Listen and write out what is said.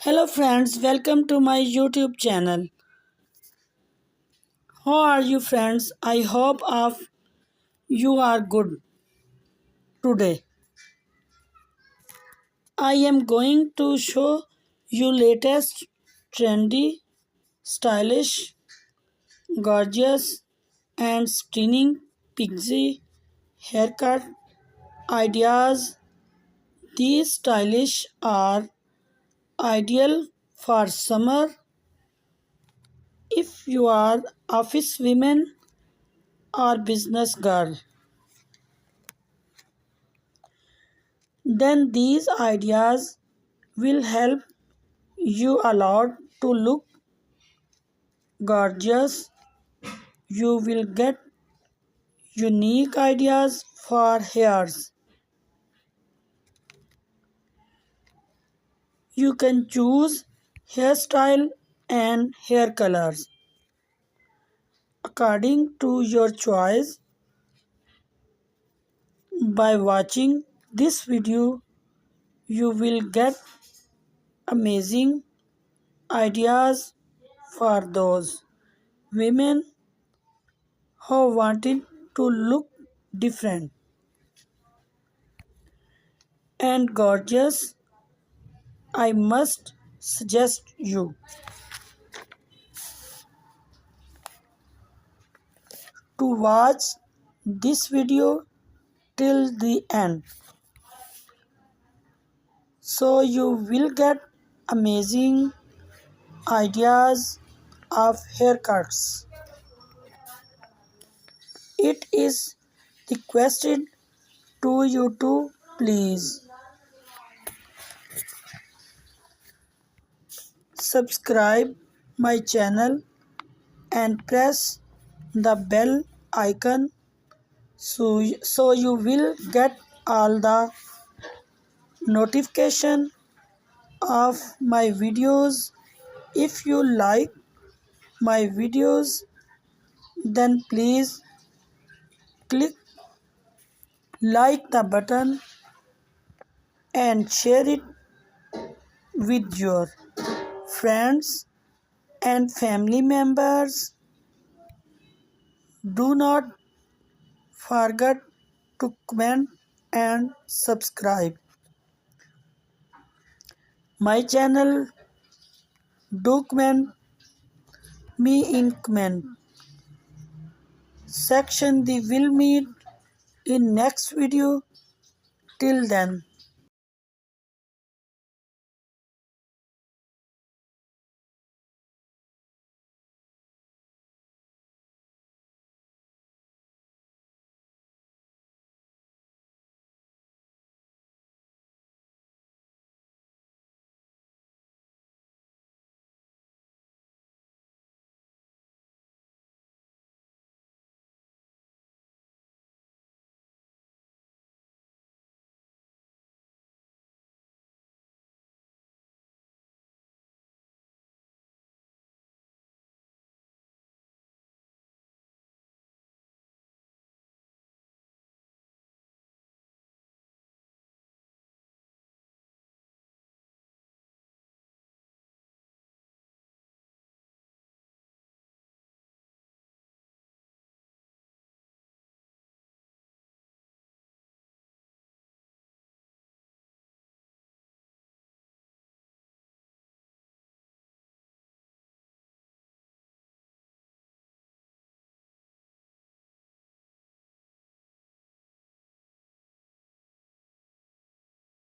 Hello friends, welcome to my YouTube channel. How are you friends? I hope of you are good today. I am going to show you latest trendy, stylish, gorgeous and stunning pixie haircut ideas. These stylish are ideal for summer if you are office women or business girl. Then these ideas will help you a lot to look gorgeous. You will get unique ideas for hairs. You can choose hairstyle and hair colors according to your choice. By watching this video, you will get amazing ideas for those women who wanted to look different and gorgeous. I must suggest you to watch this video till the end, so you will get amazing ideas of haircuts. It is requested to you to please subscribe my channel and press the bell icon so you will get all the notification of my videos. If you like my videos, then please click like the button and share it with your friends and family members. Do not forget to comment and subscribe my channel. Do comment me in comment section. We will meet in next video. Till then,